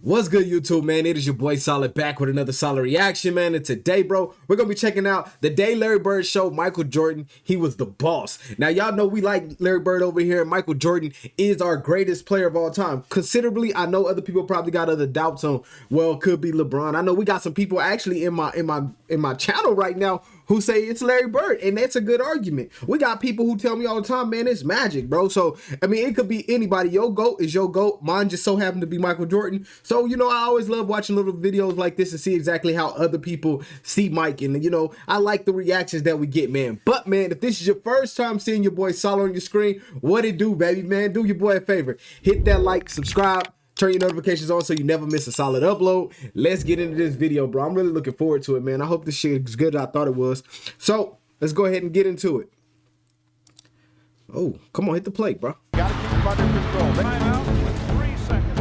What's good, YouTube, man? It is your boy Solid back with another Solid reaction, man. And today, bro, we're going to be checking out the day Larry Bird showed Michael Jordan he was the boss. Now, y'all know we like Larry Bird over here. Michael Jordan is our greatest player of all time. Considerably, I know other people probably got other doubts on, well, it could be LeBron. I know we got some people actually in my channel right now who say it's Larry Bird, and that's a good argument. We got people who tell me all the time, man, it's magic, bro. So, I mean, it could be anybody. Your GOAT is your GOAT. Mine just so happened to be Michael Jordan. So, you know, I always love watching little videos like this and see exactly how other people see Mike. And, you know, I like the reactions that we get, man. But, man, if this is your first time seeing your boy Solid on your screen, what it do, baby, man? Do your boy a favor. Hit that like, subscribe. Turn your notifications on so you never miss a Solid upload. Let's get into this video, bro. I'm really looking forward to it, man. I hope this shit is good as I thought it was. So, let's go ahead and get into it. Oh, come on, hit the plate, bro. Gotta keep him under control. Time out with 3 seconds.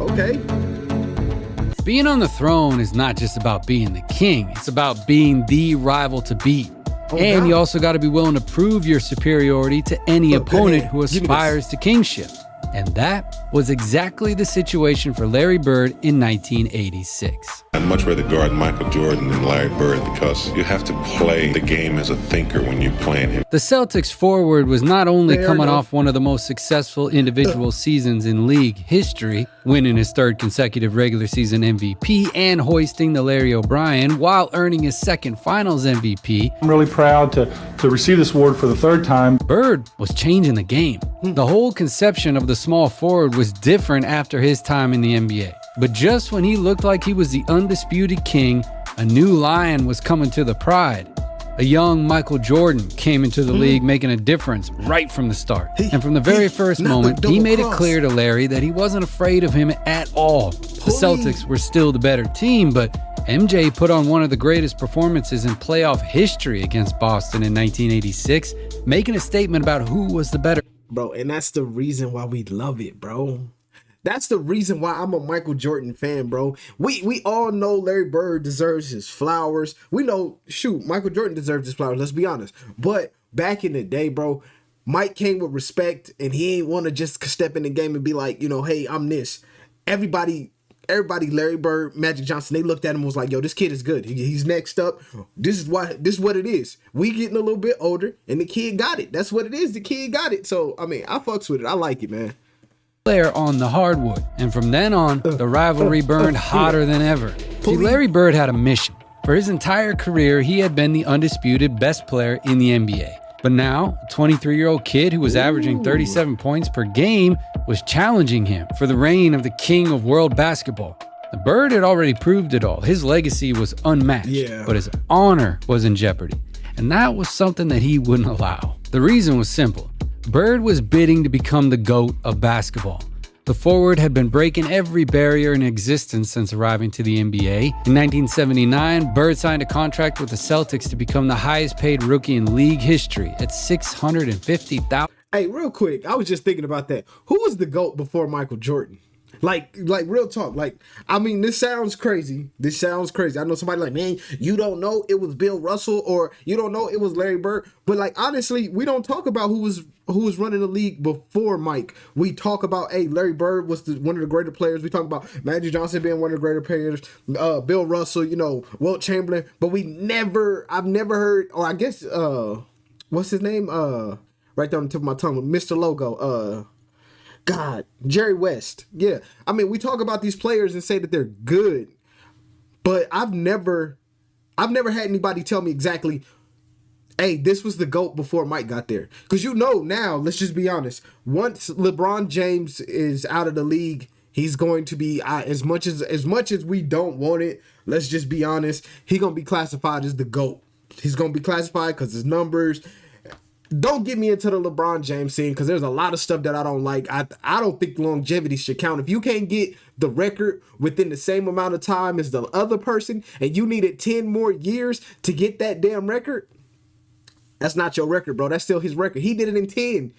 Okay. Being on the throne is not just about being the king. It's about being the rival to beat. And God. you also got to be willing to prove your superiority to any opponent who aspires to kingship. And that was exactly the situation for Larry Bird in 1986. I'd much rather guard Michael Jordan than Larry Bird because you have to play the game as a thinker when you're playing him. The Celtics forward was not only coming off one of the most successful individual seasons in league history, winning his third consecutive regular season MVP and hoisting the Larry O'Brien while earning his second finals MVP. I'm really proud to receive this award for the third time. Bird was changing the game. The whole conception of the small forward was different after his time in the NBA. But just when he looked like he was the undisputed king, a new lion was coming to the Pride. A young Michael Jordan came into the league making a difference right from the start. And from the very first moment, he made it clear to Larry that he wasn't afraid of him at all. The Celtics were still the better team, but MJ put on one of the greatest performances in playoff history against Boston in 1986, making a statement about who was the better. Bro, and that's the reason why we love it, bro. That's the reason why I'm a Michael Jordan fan, bro. We all know Larry Bird deserves his flowers. We know, shoot, Michael Jordan deserves his flowers, let's be honest. But back in the day, bro, Mike came with respect, and he ain't want to just step in the game and be like, you know, hey, I'm this. Everybody, Larry Bird, Magic Johnson, they looked at him and was like, yo, this kid is good. He's next up. This is what it is. We getting a little bit older, and the kid got it. That's what it is. The kid got it. So, I mean, I fucks with it. I like it, man. Player on the hardwood, and from then on, the rivalry burned hotter than ever. See, Larry Bird had a mission. For his entire career, he had been the undisputed best player in the NBA. But now, a 23-year-old kid who was averaging 37 points per game was challenging him for the reign of the king of world basketball. The Bird had already proved it all. His legacy was unmatched, but his honor was in jeopardy. And that was something that he wouldn't allow. The reason was simple. Bird was bidding to become the GOAT of basketball. The forward had been breaking every barrier in existence since arriving to the NBA. In 1979, Bird signed a contract with the Celtics to become the highest paid rookie in league history at $650,000. Hey, real quick, I was just thinking about that. Who was the GOAT before Michael Jordan? Like real talk. Like, I mean, this sounds crazy. I know somebody like, man, you don't know it was Bill Russell, or you don't know it was Larry Bird. But like, honestly, we don't talk about who was running the league before Mike. We talk about, hey, Larry Bird was one of the greater players. We talk about Magic Johnson being one of the greater players, Bill Russell, you know, Wilt Chamberlain. But I've never heard, or I guess, what's his name? Right there on the tip of my tongue, Mr. Logo, God, Jerry West. Yeah. I mean, we talk about these players and say that they're good, but I've never had anybody tell me exactly, hey, this was the GOAT before Mike got there. Because you know now, let's just be honest, once LeBron James is out of the league, he's going to be, as much as we don't want it, let's just be honest, he's going to be classified as the GOAT. He's going to be classified because his numbers. Don't get me into the LeBron James scene, because there's a lot of stuff that I don't like. I don't think longevity should count. If you can't get the record within the same amount of time as the other person, and you needed 10 more years to get that damn record, that's not your record, bro. That's still his record. He did it in 10.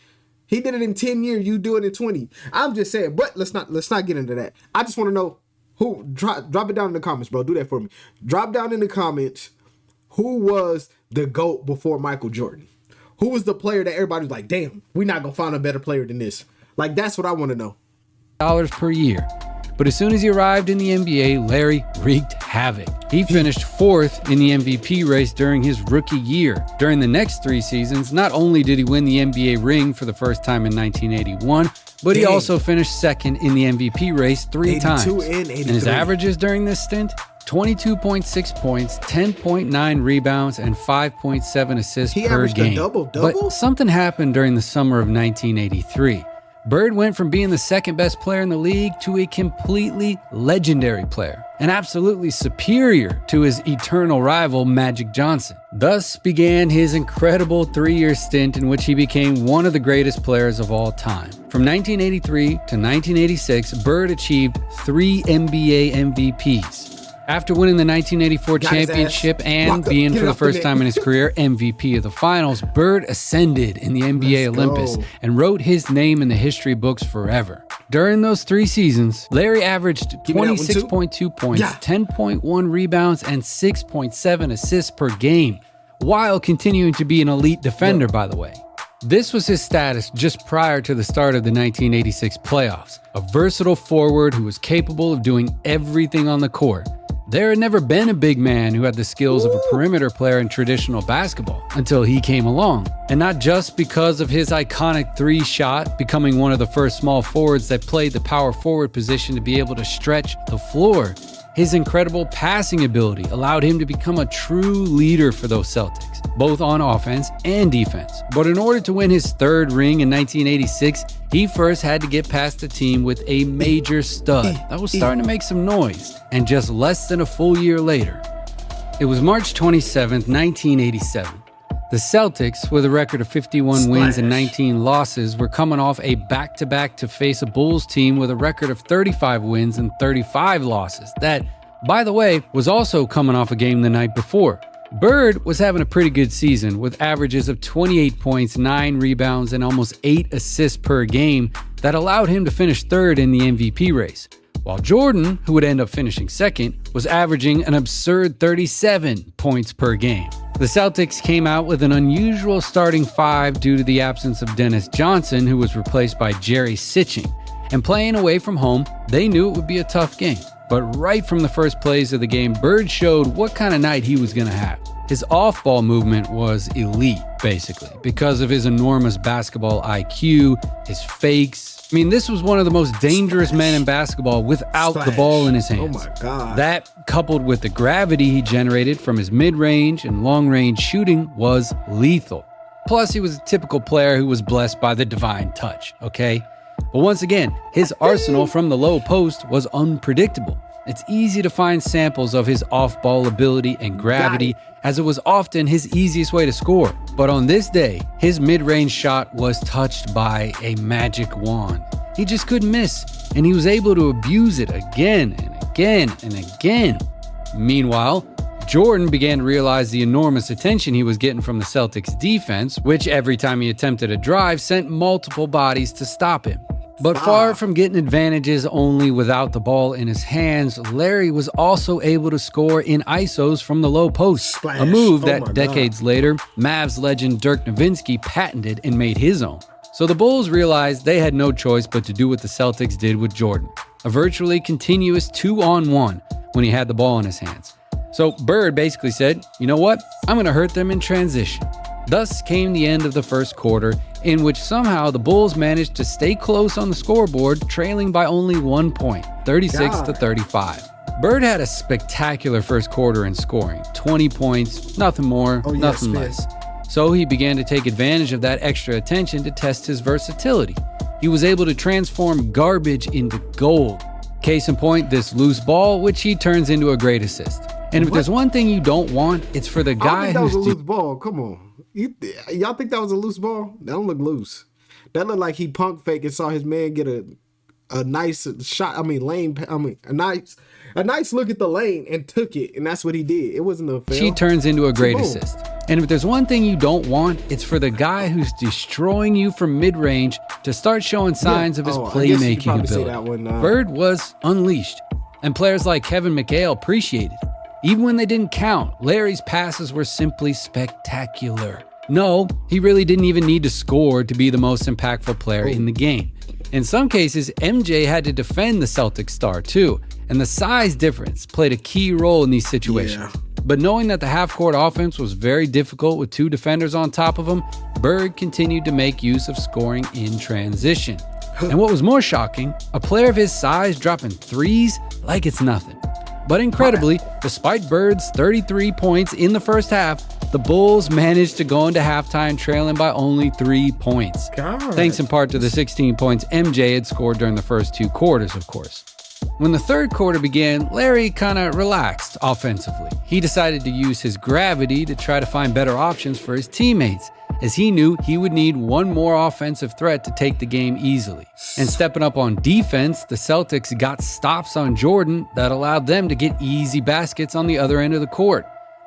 He did it in 10 years. You do it in 20. I'm just saying, but let's not get into that. I just want to know who, drop it down in the comments, bro. Do that for me. Drop down in the comments who was the GOAT before Michael Jordan. Who was the player that everybody was like, damn, we're not going to find a better player than this? Like, that's what I want to know. per year. But as soon as he arrived in the NBA, Larry wreaked havoc. He finished 4th in the MVP race during his rookie year. During the next 3 seasons, not only did he win the NBA ring for the first time in 1981, but he also finished 2nd in the MVP race 3 times. And his averages during this stint? 22.6 points, 10.9 rebounds, and 5.7 assists per game. But something happened during the summer of 1983. Bird went from being the second best player in the league to a completely legendary player, and absolutely superior to his eternal rival Magic Johnson. Thus began his incredible 3-year stint in which he became one of the greatest players of all time. From 1983 to 1986, Bird achieved 3 NBA MVPs. After winning the 1984 championship and being, for the first time in his career, MVP of the finals, Bird ascended in the NBA Olympus and wrote his name in the history books forever. During those 3 seasons, Larry averaged 26.2 points, 10.1 rebounds, and 6.7 assists per game, while continuing to be an elite defender, by the way. This was his status just prior to the start of the 1986 playoffs, a versatile forward who was capable of doing everything on the court. There had never been a big man who had the skills of a perimeter player in traditional basketball until he came along. And not just because of his iconic 3-shot, becoming one of the first small forwards that played the power forward position to be able to stretch the floor. His incredible passing ability allowed him to become a true leader for those Celtics, both on offense and defense. But in order to win his 3rd ring in 1986, he first had to get past a team with a major stud that was starting to make some noise. And just less than a full year later, it was March 27th, 1987. The Celtics, with a record of 51 wins and 19 losses, were coming off a back-to-back to face a Bulls team with a record of 35 wins and 35 losses. That, by the way, was also coming off a game the night before. Bird was having a pretty good season with averages of 28 points, 9 rebounds, and almost 8 assists per game that allowed him to finish 3rd in the MVP race. While Jordan, who would end up finishing 2nd, was averaging an absurd 37 points per game. The Celtics came out with an unusual starting 5 due to the absence of Dennis Johnson, who was replaced by Jerry Sitching. And playing away from home, they knew it would be a tough game. But right from the first plays of the game, Bird showed what kind of night he was going to have. His off-ball movement was elite, basically, because of his enormous basketball IQ, his fakes. I mean, this was one of the most dangerous men in basketball without the ball in his hands. Oh my God. That, coupled with the gravity he generated from his mid-range and long-range shooting, was lethal. Plus, he was a typical player who was blessed by the divine touch, okay? But once again, his arsenal from the low post was unpredictable. It's easy to find samples of his off-ball ability and gravity, as it was often his easiest way to score. But on this day, his mid-range shot was touched by a magic wand. He just couldn't miss, and he was able to abuse it again and again and again. Meanwhile, Jordan began to realize the enormous attention he was getting from the Celtics defense, which every time he attempted a drive sent multiple bodies to stop him. But far from getting advantages only without the ball in his hands, Larry was also able to score in ISOs from the low post, a move that decades later, Mavs legend Dirk Nowitzki patented and made his own. So the Bulls realized they had no choice but to do what the Celtics did with Jordan, a virtually continuous 2-on-1 when he had the ball in his hands. So Bird basically said, you know what, I'm going to hurt them in transition. Thus came the end of the first quarter, in which somehow the Bulls managed to stay close on the scoreboard, trailing by only 1 point, 36-35. Bird had a spectacular first quarter in scoring, 20 points, nothing more, nothing less. So he began to take advantage of that extra attention to test his versatility. He was able to transform garbage into gold. Case in point, this loose ball, which he turns into a great assist. And if there's one thing you don't want, it's for the guy that was a loose ball. Come on. Y'all think that was a loose ball? That don't look loose. That looked like he punk fake and saw his man get a nice shot. A nice look at the lane and took it, and that's what he did. It wasn't a fail. She turns into a great assist. And if there's one thing you don't want, it's for the guy who's destroying you from mid-range to start showing signs of his playmaking ability. Bird was unleashed, and players like Kevin McHale appreciated it. Even when they didn't count, Larry's passes were simply spectacular. No, he really didn't even need to score to be the most impactful player in the game. In some cases, MJ had to defend the Celtics star too, and the size difference played a key role in these situations. Yeah. But knowing that the half-court offense was very difficult with 2 defenders on top of him, Bird continued to make use of scoring in transition. And what was more shocking, a player of his size dropping threes like it's nothing. But incredibly, despite Bird's 33 points in the first half, the Bulls managed to go into halftime trailing by only 3 points. God. Thanks in part to the 16 points MJ had scored during the first 2 quarters, of course. When the third quarter began, Larry kind of relaxed offensively. He decided to use his gravity to try to find better options for his teammates, as he knew he would need one more offensive threat to take the game easily. And stepping up on defense, the Celtics got stops on Jordan that allowed them to get easy baskets on the other end of the court.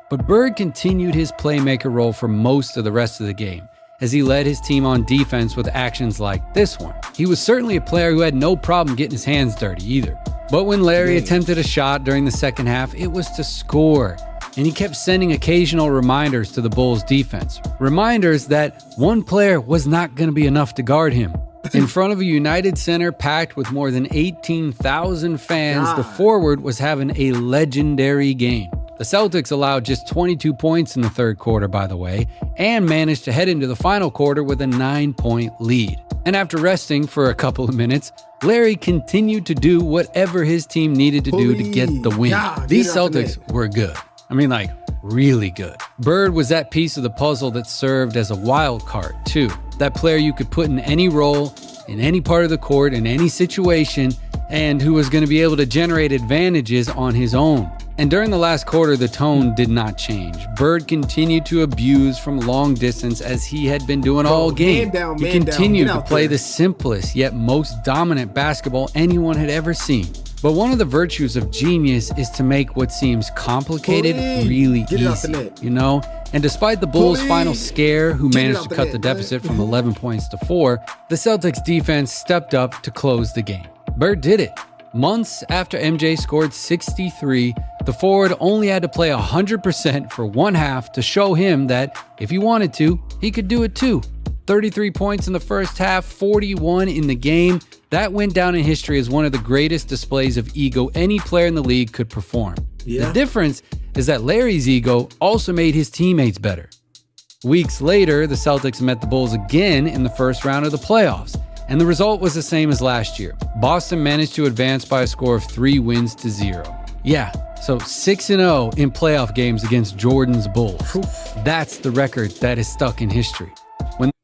But Bird continued his playmaker role for most of the rest of the game, as he led his team on defense with actions like this one. He was certainly a player who had no problem getting his hands dirty either. But when Larry attempted a shot during the second half, it was to score. And he kept sending occasional reminders to the Bulls defense. Reminders that one player was not going to be enough to guard him. In front of a United Center packed with more than 18,000 fans, the forward was having a legendary game. The Celtics allowed just 22 points in the third quarter, by the way, and managed to head into the final quarter with a 9-point lead. And after resting for a couple of minutes, Larry continued to do whatever his team needed to do to get the win. These Celtics were good. I mean, like, really good. Bird was that piece of the puzzle that served as a wild card, too. That player you could put in any role, in any part of the court, in any situation, and who was going to be able to generate advantages on his own. And during the last quarter, the tone did not change. Bird continued to abuse from long distance as he had been doing all game. He continued to play the simplest yet most dominant basketball anyone had ever seen. But one of the virtues of genius is to make what seems complicated really easy, you know? And despite the Bulls' final scare, who managed to cut the deficit from 11 points to 4, the Celtics defense stepped up to close the game. Bird did it. Months after MJ scored 63, the forward only had to play 100% for one half to show him that if he wanted to, he could do it too. 33 points in the first half, 41 in the game. That went down in history as one of the greatest displays of ego any player in the league could perform. The difference is that Larry's ego also made his teammates better. Weeks later, the Celtics met the Bulls again in the first round of the playoffs, and the result was the same as last year. Boston managed to advance by a score of 3-0. Yeah, so 6-0 in playoff games against Jordan's Bulls. That's the record that is stuck in history.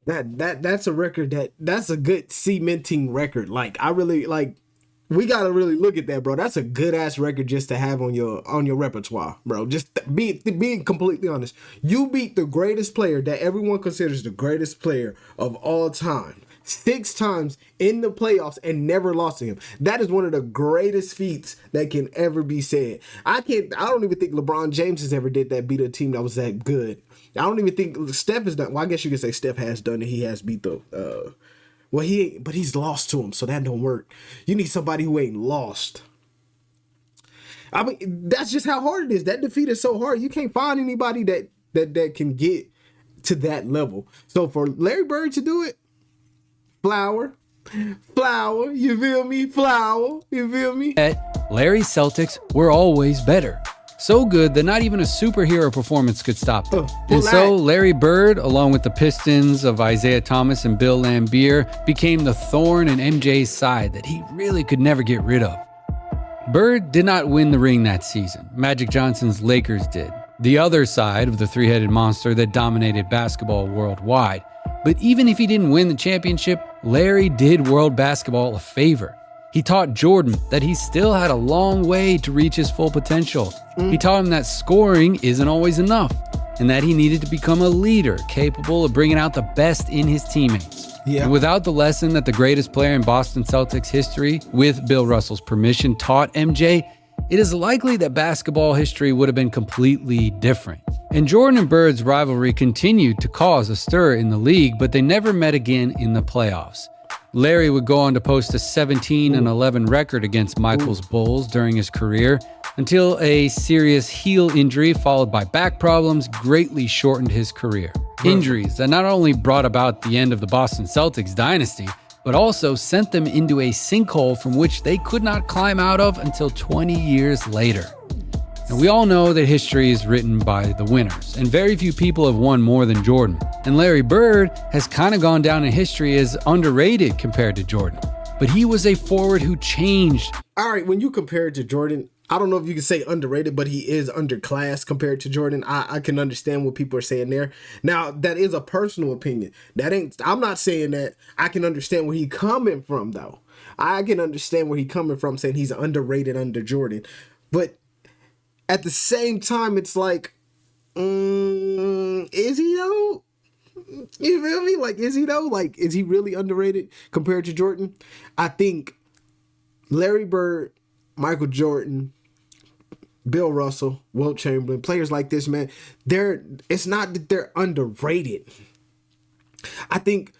That's a record that's a good cementing record. Like, I really like, we gotta really look at that, bro. That's a good ass record just to have on your repertoire, bro. Just being completely honest. You beat the greatest player that everyone considers the greatest player of all time 6 times in the playoffs and never lost to him. That is one of the greatest feats that can ever be said. I don't even think LeBron James has ever did that, beat a team that was that good. I don't even think Steph has done. Well, I guess you could say Steph has done it. He has beat the. But he's lost to him, so that don't work. You need somebody who ain't lost. I mean, that's just how hard it is. That defeat is so hard. You can't find anybody that can get to that level. So for Larry Bird to do it, flower, you feel me? Flower, you feel me? Larry's Celtics were always better. So good that not even a superhero performance could stop them. And so Larry Bird, along with the Pistons of Isaiah Thomas and Bill Laimbeer, became the thorn in MJ's side that he really could never get rid of. Bird did not win the ring that season. Magic Johnson's Lakers did. The other side of the three-headed monster that dominated basketball worldwide. But even if he didn't win the championship, Larry did world basketball a favor. He taught Jordan that he still had a long way to reach his full potential. He taught him that scoring isn't always enough, and that he needed to become a leader capable of bringing out the best in his teammates. And without the lesson that the greatest player in Boston Celtics history, with Bill Russell's permission, taught MJ, it is likely that basketball history would have been completely different. And Jordan and Bird's rivalry continued to cause a stir in the league, but they never met again in the playoffs. Larry would go on to post a 17-11 record against Michael's Bulls during his career until a serious heel injury followed by back problems greatly shortened his career. Injuries that not only brought about the end of the Boston Celtics dynasty, but also sent them into a sinkhole from which they could not climb out of until 20 years later. And we all know that history is written by the winners, and very few people have won more than Jordan. And Larry Bird has kind of gone down in history as underrated compared to Jordan. But he was a forward who changed. All right, when you compare it to Jordan, I don't know if you can say underrated, but he is underclass compared to Jordan. I can understand what people are saying there. Now, that is a personal opinion. I'm not saying that. I can understand where he's coming from, though. I can understand where he's coming from saying he's underrated under Jordan. But at the same time, it's like, is he though? You feel me? Like, is he though? Like, is he really underrated compared to Jordan? I think Larry Bird, Michael Jordan, Bill Russell, Wilt Chamberlain, players like this, man, it's not that they're underrated. I think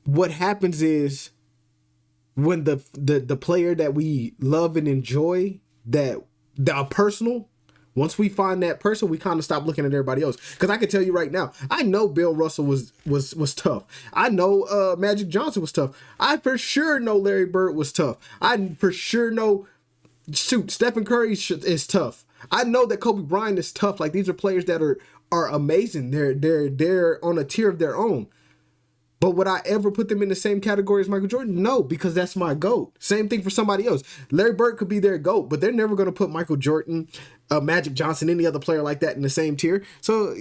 what happens is when the player that we love and enjoy, that are personal, once we find that person, we kind of stop looking at everybody else. Because I can tell you right now, I know Bill Russell was tough. I know Magic Johnson was tough. I for sure know Larry Bird was tough. I for sure know, Stephen Curry is tough. I know that Kobe Bryant is tough. Like, these are players that are amazing. They're on a tier of their own. But would I ever put them in the same category as Michael Jordan? No, because that's my GOAT. Same thing for somebody else. Larry Bird could be their GOAT, but they're never going to put Michael Jordan, Magic Johnson, any other player like that in the same tier. So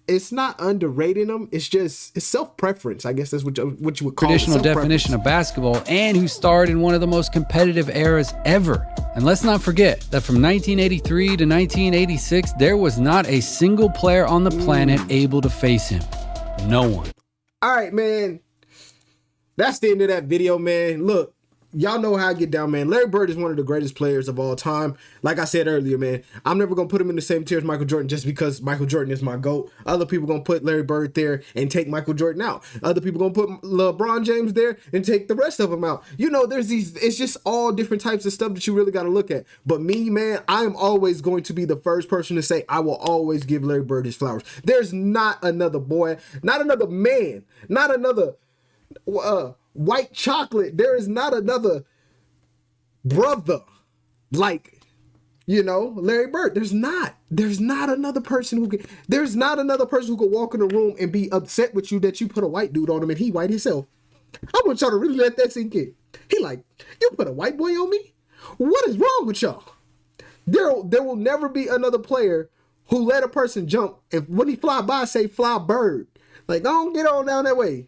it's not underrating them. It's self-preference. I guess that's what you would call traditional definition of basketball, and who starred in one of the most competitive eras ever. And let's not forget that from 1983 to 1986, there was not a single player on the planet able to face him. No one. All right, man. That's the end of that video, man. Look, y'all know how I get down, man. Larry Bird is one of the greatest players of all time. Like I said earlier, man, I'm never going to put him in the same tier as Michael Jordan just because Michael Jordan is my GOAT. Other people going to put Larry Bird there and take Michael Jordan out. Other people going to put LeBron James there and take the rest of them out. You know, it's just all different types of stuff that you really got to look at. But me, man, I am always going to be the first person to say I will always give Larry Bird his flowers. There's not another boy, not another man, not another white chocolate. There is not another brother like, Larry Bird. There's not another person who could walk in the room and be upset with you that you put a white dude on him and he white himself. I want y'all to really let that sink in. He like, you put a white boy on me? What is wrong with y'all? There will never be another player who let a person jump and when he fly by say fly bird. Like, don't get on down that way.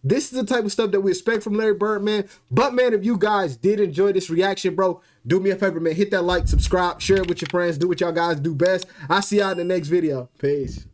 This is the type of stuff that we expect from Larry Bird, man. But, man, if you guys did enjoy this reaction, bro, do me a favor, man. Hit that like, subscribe, share it with your friends. Do what y'all guys do best. I'll see y'all in the next video. Peace.